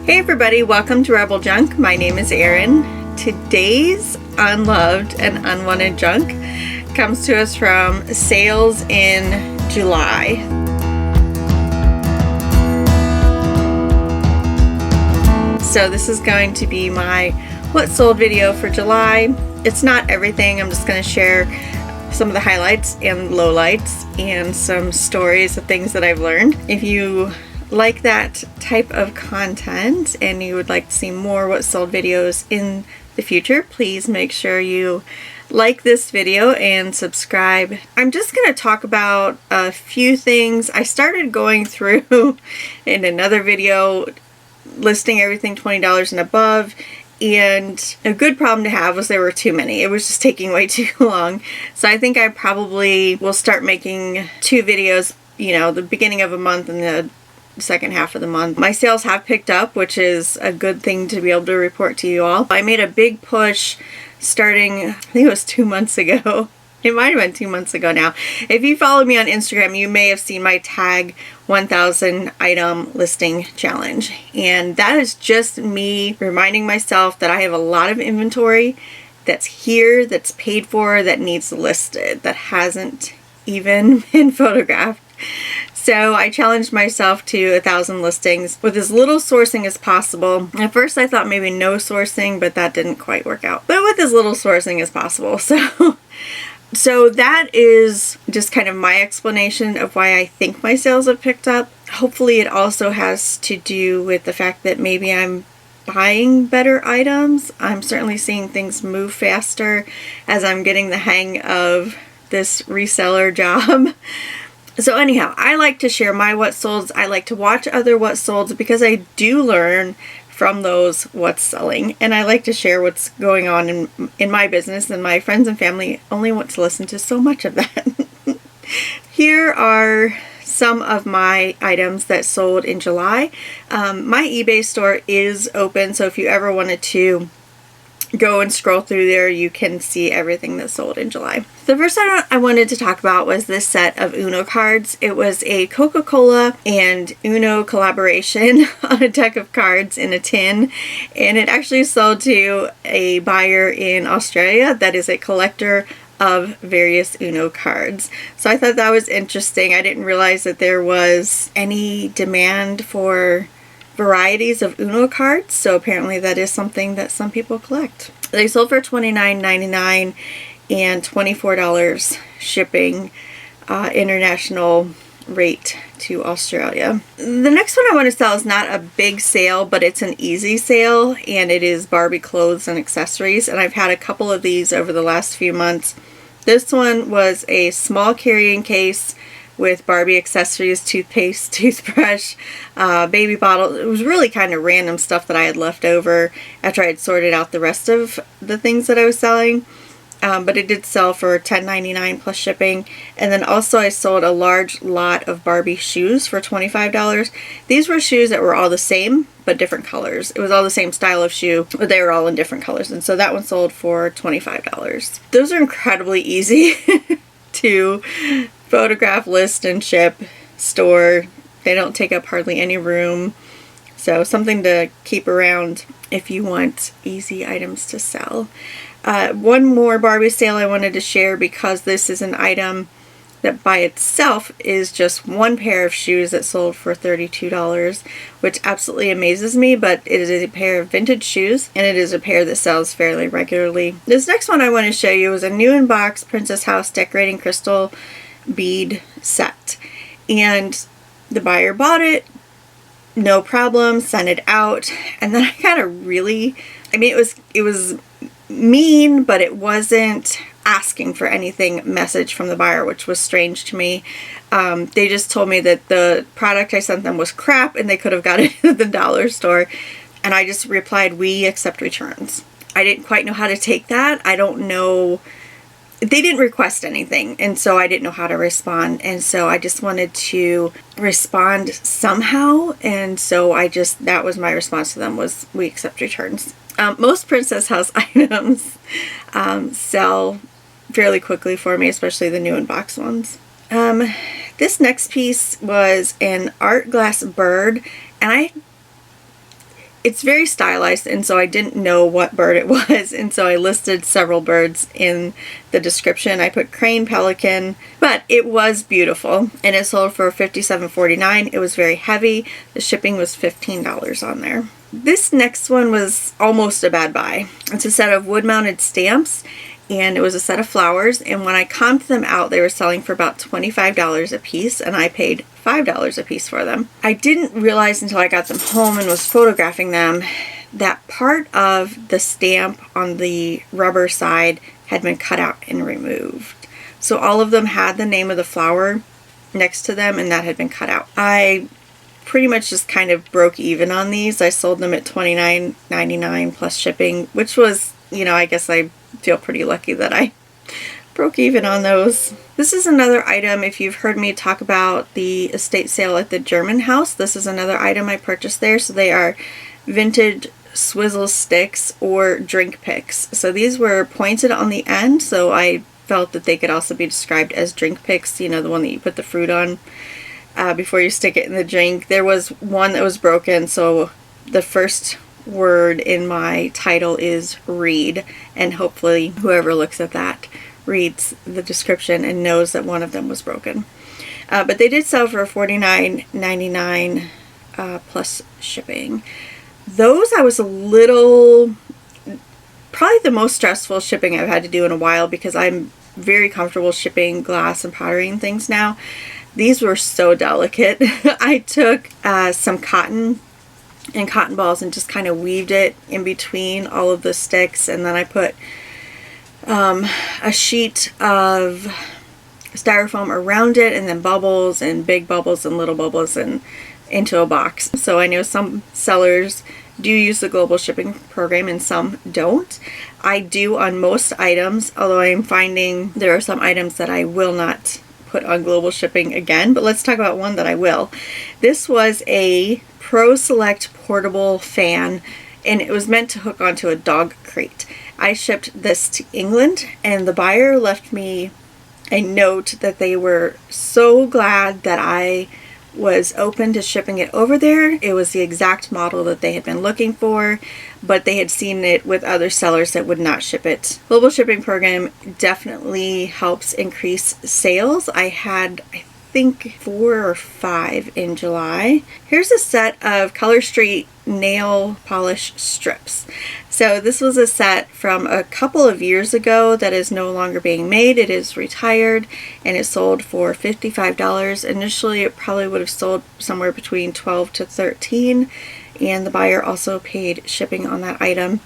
Hey everybody, welcome to Rebel Junk. My name is Erin. Today's unloved and unwanted junk comes to us from sales in July. So this is going to be my what sold video for July. It's not everything. I'm just going to share some of the highlights and lowlights and some stories of things that I've learned. If you like that type of content and you would like to see more what sold videos in the future, please make sure you like this video and subscribe. I'm just going to talk about a few things. I started going through in another video listing everything $20 and above, and a good problem to have was there were too many. It was just taking way too long. So I think I probably will start making 2 videos, the beginning of a month and the second half of the month. My sales have picked up, which is a good thing to be able to report to you all. I made a big push starting, I think it was 2 months ago. It might have been 2 months ago now. If you follow me on Instagram, you may have seen my tag 1000 item listing challenge. And that is just me reminding myself that I have a lot of inventory that's here, that's paid for, that needs listed, that hasn't even been photographed. So I challenged myself to 1,000 listings with as little sourcing as possible. At first I thought maybe no sourcing, but that didn't quite work out. But with as little sourcing as possible. So that is just kind of my explanation of why I think my sales have picked up. Hopefully it also has to do with the fact that maybe I'm buying better items. I'm certainly seeing things move faster as I'm getting the hang of this reseller job. So anyhow, I like to share my what solds. I like to watch other what solds because I do learn from those what's selling, and I like to share what's going on in my business, and my friends and family only want to listen to so much of that. Here are some of my items that sold in July. My eBay store is open, so if you ever wanted to go and scroll through there, you can see everything that sold in July. The first item I wanted to talk about was this set of Uno cards. It was a Coca-Cola and Uno collaboration on a deck of cards in a tin, and it actually sold to a buyer in Australia that is a collector of various Uno cards. So I thought that was interesting. I didn't realize that there was any demand for varieties of Uno cards, so apparently that is something that some people collect. They sold for $29.99 and $24 shipping, international rate to Australia. The next one I want to sell is not a big sale, but it's an easy sale, and it is Barbie clothes and accessories, and I've had a couple of these over the last few months. This one was a small carrying case with Barbie accessories, toothpaste, toothbrush, baby bottle. It was really kind of random stuff that I had left over after I had sorted out the rest of the things that I was selling. But it did sell for $10.99 plus shipping. And then also I sold a large lot of Barbie shoes for $25. These were shoes that were all the same, but different colors. It was all the same style of shoe, but they were all in different colors. And so that one sold for $25. Those are incredibly easy to photograph, list, and ship, store. They don't take up hardly any room. So something to keep around if you want easy items to sell. One more Barbie sale I wanted to share because this is an item that by itself is just one pair of shoes that sold for $32, which absolutely amazes me, but it is a pair of vintage shoes, and it is a pair that sells fairly regularly. This next one I want to show you is a new in box Princess House decorating crystal bead set, and the buyer bought it, no problem, sent it out, and then I got a really, it was mean, but it wasn't asking for anything message from the buyer, which was strange to me. They just told me that the product I sent them was crap and they could have got it at the dollar store, and I just replied, "We accept returns." I didn't quite know how to take that. I don't know. They didn't request anything, and so I didn't know how to respond, and so I just wanted to respond somehow, and so that was my response to them, was "We accept returns." Most Princess House items sell fairly quickly for me, especially the new in box ones. This next piece was an art glass bird, and it's very stylized, and so I didn't know what bird it was, and so I listed several birds in the description. I put crane, pelican, but it was beautiful, and it sold for $57.49. It was very heavy. The shipping was $15 on there. This next one was almost a bad buy. It's a set of wood-mounted stamps, and it was a set of flowers, and when I comped them out, they were selling for about $25 a piece, and I paid $5 a piece for them. I didn't realize until I got them home and was photographing them that part of the stamp on the rubber side had been cut out and removed. So all of them had the name of the flower next to them, and that had been cut out. I pretty much just kind of broke even on these. I sold them at $29.99 plus shipping, which was, you know, I guess I feel pretty lucky that I broke even on those. This is another item, if you've heard me talk about the estate sale at the German house, this is another item I purchased there. So they are vintage swizzle sticks or drink picks. So these were pointed on the end, so I felt that they could also be described as drink picks, you know, the one that you put the fruit on before you stick it in the drink. There was one that was broken, so the first word in my title is read, and hopefully whoever looks at that reads the description and knows that one of them was broken. But they did sell for $49.99 plus shipping. Those I was a little, probably the most stressful shipping I've had to do in a while, because I'm very comfortable shipping glass and pottery and things now. These were so delicate. I took some cotton and cotton balls and just kind of weaved it in between all of the sticks, and then I put a sheet of styrofoam around it, and then bubbles and big bubbles and little bubbles and into a box. So I know some sellers do use the global shipping program and some don't. I do on most items, although I'm finding there are some items that I will not put on global shipping again, but let's talk about one that I will. This was a Pro Select portable fan, and it was meant to hook onto a dog crate. I shipped this to England, and the buyer left me a note that they were so glad that I was open to shipping it over there. It was the exact model that they had been looking for, but they had seen it with other sellers that would not ship it. Global shipping program definitely helps increase sales. I had, I think, 4 or 5 in July. Here's a set of Color Street nail polish strips. So this was a set from a couple of years ago that is no longer being made. It is retired, and it sold for $55. Initially it probably would have sold somewhere between $12 to $13, and the buyer also paid shipping on that item.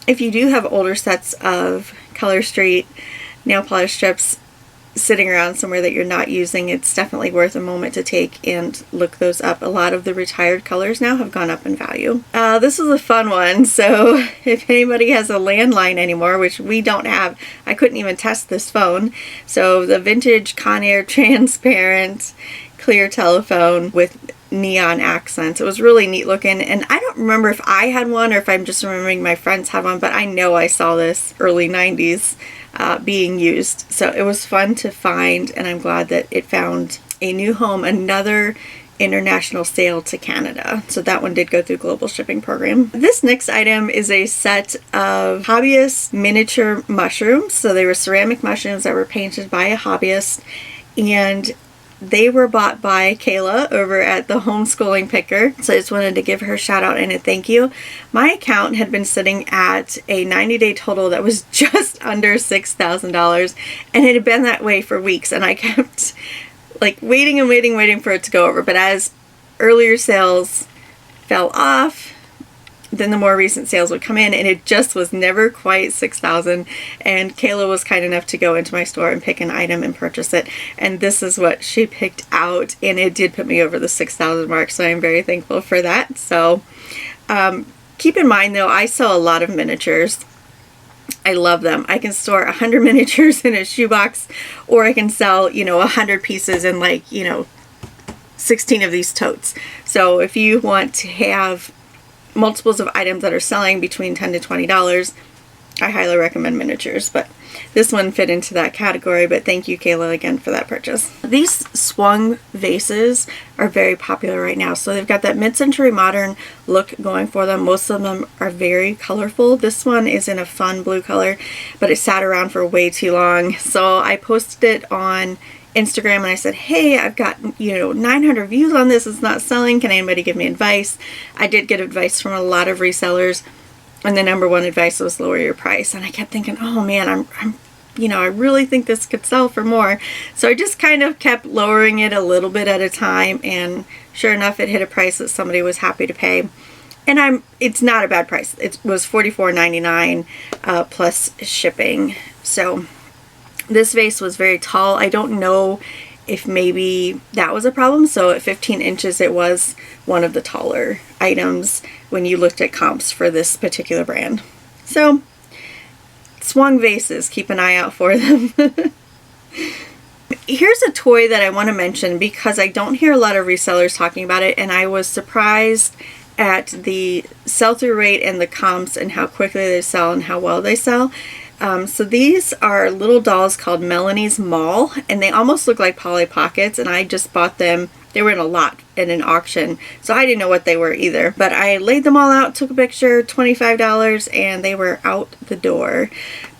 If you do have older sets of Color Street nail polish strips sitting around somewhere that you're not using, it's definitely worth a moment to take and look those up. A lot of the retired colors now have gone up in value. This is a fun one, so if anybody has a landline anymore, which we don't have, I couldn't even test this phone. So the vintage Conair transparent clear telephone with neon accents. It was really neat looking, and I don't remember if I had one or if I'm just remembering my friends had one, but I know I saw this early 90s being used. So it was fun to find, and I'm glad that it found a new home, another international sale to Canada. So that one did go through global shipping program. This next item is a set of hobbyist miniature mushrooms. So they were ceramic mushrooms that were painted by a hobbyist, and they were bought by Kayla over at the Homeschooling Picker. So I just wanted to give her a shout out and a thank you. My account had been sitting at a 90-day total that was just under $6,000, and it had been that way for weeks, and I kept like waiting and waiting for it to go over. But as earlier sales fell off, then the more recent sales would come in, and it just was never quite $6,000. And Kayla was kind enough to go into my store and pick an item and purchase it, and this is what she picked out, and it did put me over the $6,000 mark, so I'm very thankful for that. So keep in mind though, I sell a lot of miniatures. I love them. I can store 100 miniatures in a shoebox, or I can sell, 100 pieces in 16 of these totes. So if you want to have multiples of items that are selling between $10 to $20, I highly recommend miniatures. But this one fit into that category, but thank you, Kayla, again for that purchase. These swung vases are very popular right now. So they've got that mid-century modern look going for them. Most of them are very colorful. This one is in a fun blue color, but it sat around for way too long. So I posted it on Instagram and I said, hey, I've got 900 views on this. It's not selling. Can anybody give me advice? I did get advice from a lot of resellers, and the number one advice was lower your price. And I kept thinking, oh man, I really think this could sell for more. So I just kind of kept lowering it a little bit at a time, and sure enough, it hit a price that somebody was happy to pay. And it's not a bad price. It was $44.99 plus shipping. So this vase was very tall. I don't know if maybe that was a problem. So at 15 inches, it was one of the taller items when you looked at comps for this particular brand. So swung vases, keep an eye out for them. Here's a toy that I want to mention because I don't hear a lot of resellers talking about it, and I was surprised at the sell-through rate and the comps and how quickly they sell and how well they sell. So these are little dolls called Melanie's Mall, and they almost look like Polly Pockets, and I just bought them. They were in a lot in an auction, so I didn't know what they were either. But I laid them all out, took a picture, $25, and they were out the door.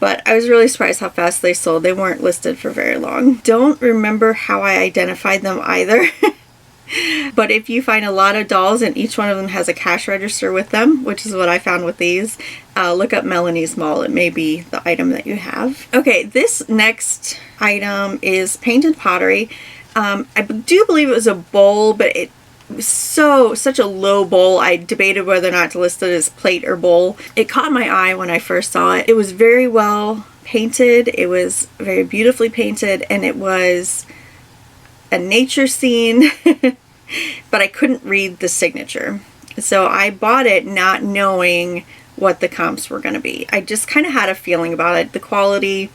But I was really surprised how fast they sold. They weren't listed for very long. Don't remember how I identified them either. But if you find a lot of dolls and each one of them has a cash register with them, which is what I found with these, look up Melanie's Mall. It may be the item that you have. Okay, this next item is painted pottery. I do believe it was a bowl, but it was such a low bowl. I debated whether or not to list it as plate or bowl. It caught my eye when I first saw it. It was very well painted. It was very beautifully painted, and it was a nature scene, but I couldn't read the signature. So I bought it not knowing what the comps were going to be. I just kind of had a feeling about it, the quality.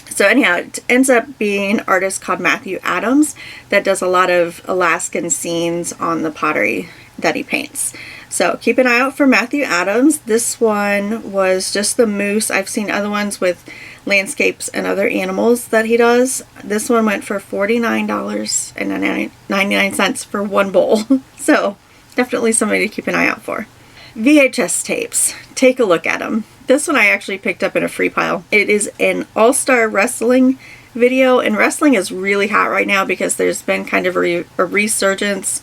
So anyhow, it ends up being an artist called Matthew Adams that does a lot of Alaskan scenes on the pottery that he paints. So keep an eye out for Matthew Adams. This one was just the moose. I've seen other ones with landscapes and other animals that he does. This one went for $49.99 for one bowl. So definitely somebody to keep an eye out for. VHS tapes. Take a look at them. This one I actually picked up in a free pile. It is an all-star wrestling video, and wrestling is really hot right now because there's been kind of a resurgence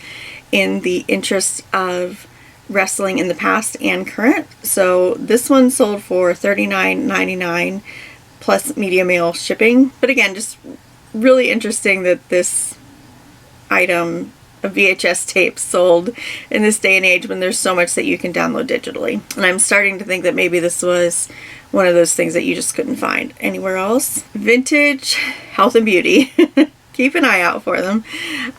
in the interest of wrestling in the past and current. So this one sold for $39.99 plus media mail shipping. But again, just really interesting that this item, a VHS tape, sold in this day and age when there's so much that you can download digitally. And I'm starting to think that maybe this was one of those things that you just couldn't find anywhere else. Vintage health and beauty. Keep an eye out for them.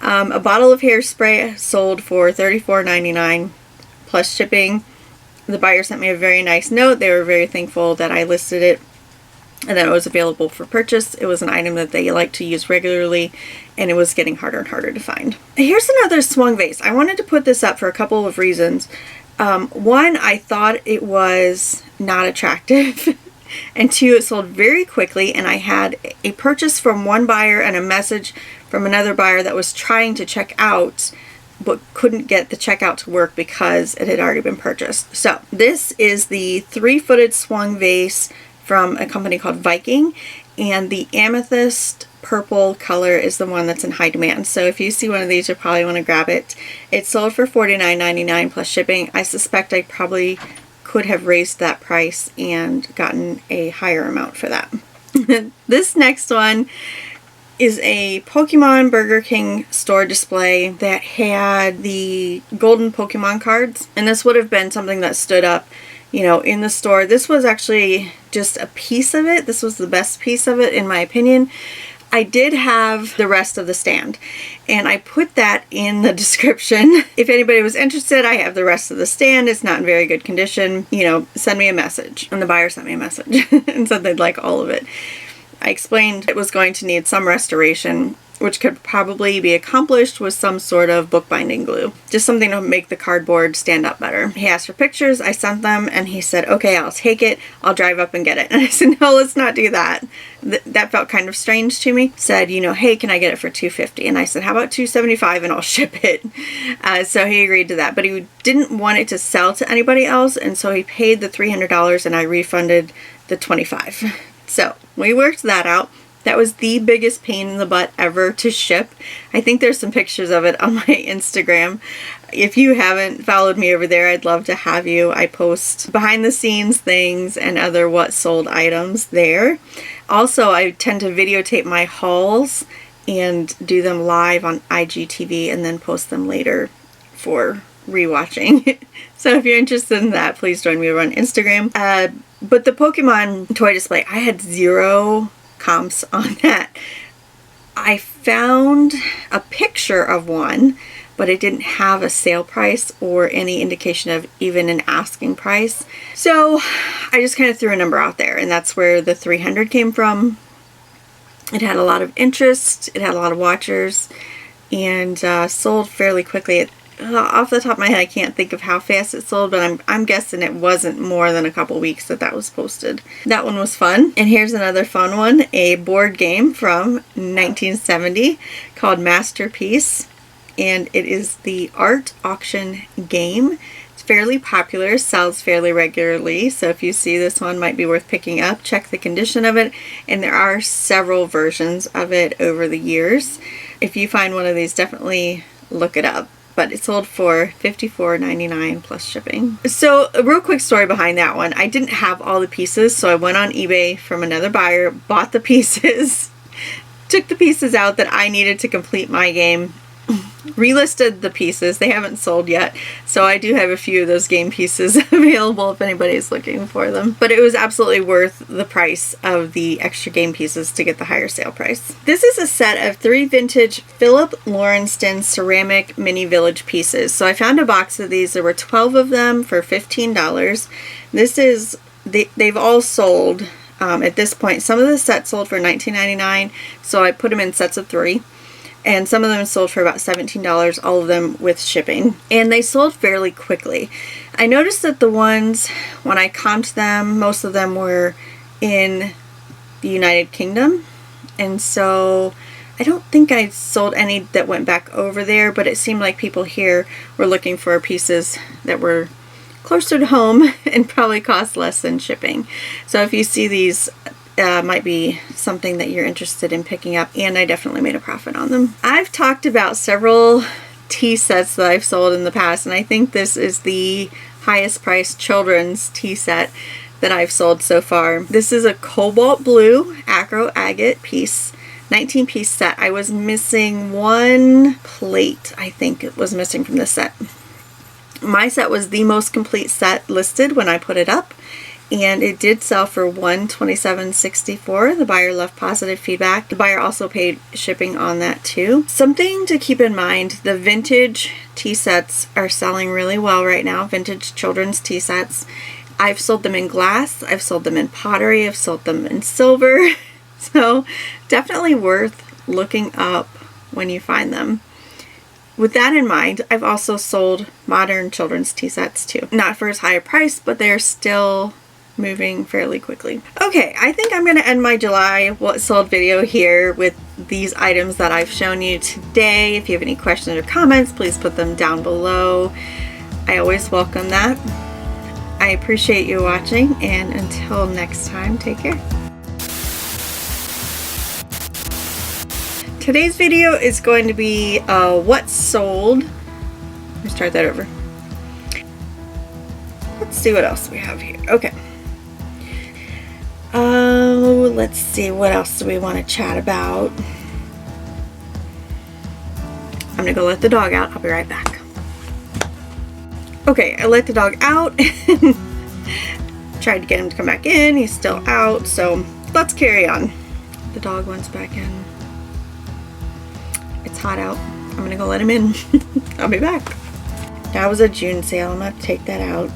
A bottle of hairspray sold for $34.99 plus shipping. The buyer sent me a very nice note. They were very thankful that I listed it and that it was available for purchase. It was an item that they like to use regularly, and it was getting harder and harder to find. Here's another swung vase. I wanted to put this up for a couple of reasons. One, I thought it was not attractive. And two, it sold very quickly, and I had a purchase from one buyer and a message from another buyer that was trying to check out but couldn't get the checkout to work because it had already been purchased. So this is the 3-footed swung vase from a company called Viking, and the amethyst purple color is the one that's in high demand. So if you see one of these, you probably want to grab it. It sold for $49.99 plus shipping. I suspect I probably could have raised that price and gotten a higher amount for that. This next one is a Pokemon Burger King store display that had the golden Pokemon cards, and this would have been something that stood up, you know, in the store. This was actually just a piece of it. This was the best piece of it in my opinion. I did have the rest of the stand, and I put that in the description. If anybody was interested, I have the rest of the stand. It's not in very good condition. You know, send me a message. And the buyer sent me a message and said they'd like all of it. I explained it was going to need some restoration, which could probably be accomplished with some sort of bookbinding glue. Just something to make the cardboard stand up better. He asked for pictures, I sent them, and he said, okay, I'll take it, I'll drive up and get it. And I said, no, let's not do that. That felt kind of strange to me. Said, you know, hey, can I get it for $250? And I said, how about $275 and I'll ship it? So he agreed to that, but he didn't want it to sell to anybody else, and so he paid the $300 and I refunded the $25. So we worked that out. That was the biggest pain in the butt ever to ship. I think there's some pictures of it on my Instagram. If you haven't followed me over there, I'd love to have you. I post behind the scenes things and other what sold items there. Also, I tend to videotape my hauls and do them live on IGTV and then post them later for rewatching. So if you're interested in that, please join me over on Instagram. But the Pokemon toy display, I had 0 comps on that. I found a picture of one, but it didn't have a sale price or any indication of even an asking price. So I just kind of threw a number out there, and that's where the 300 came from. It had a lot of interest, it had a lot of watchers, and sold fairly quickly. Off the top of my head, I can't think of how fast it sold, but I'm guessing it wasn't more than a couple weeks that was posted. That one was fun. And here's another fun one, a board game from 1970 called Masterpiece, and it is the art auction game. It's fairly popular, sells fairly regularly, so if you see this one, might be worth picking up. Check the condition of it, and there are several versions of it over the years. If you find one of these, definitely look it up. But it sold for $54.99 plus shipping. So a real quick story behind that one. I didn't have all the pieces, so I went on eBay from another buyer, bought the pieces, took the pieces out that I needed to complete my game, relisted the pieces. They haven't sold yet, so I do have a few of those game pieces available if anybody's looking for them. But it was absolutely worth the price of the extra game pieces to get the higher sale price. This is a set of 3 vintage Philip Lawrenston ceramic mini village pieces. So I found a box of these. There were 12 of them for $15. They've all sold at this point. Some of the sets sold for $19.99, so I put them in sets of 3. And some of them sold for about $17, all of them with shipping. And they sold fairly quickly. I noticed that the ones, when I comped them, most of them were in the United Kingdom. And so I don't think I sold any that went back over there, but it seemed like people here were looking for pieces that were closer to home and probably cost less than shipping. So if you see these, might be something that you're interested in picking up, and I definitely made a profit on them. I've talked about several tea sets that I've sold in the past, and I think this is the highest priced children's tea set that I've sold so far. This is a cobalt blue acro agate piece, 19-piece set. I was missing one plate, I think it was missing from this set. My set was the most complete set listed when I put it up, and it did sell for $127.64. The buyer left positive feedback. The buyer also paid shipping on that too. Something to keep in mind, the vintage tea sets are selling really well right now, vintage children's tea sets. I've sold them in glass, I've sold them in pottery, I've sold them in silver. So definitely worth looking up when you find them. With that in mind, I've also sold modern children's tea sets too. Not for as high a price, but they're still moving fairly quickly. Okay, I think I'm going to end my July what sold video here with these items that I've shown you today. If you have any questions or comments, please put them down below. I always welcome that. I appreciate you watching, and until next time, take care. Today's video is going to be what sold. Let me start that over. Let's see what else we have here. Okay. Let's see, what else do we want to chat about? I'm gonna go let the dog out. I'll be right back. Okay, I let the dog out. Tried to get him to come back in. He's still out, so let's carry on. The dog wants back in. It's hot out. I'm gonna go let him in. I'll be back. That was a June sale. I'm gonna have to take that out.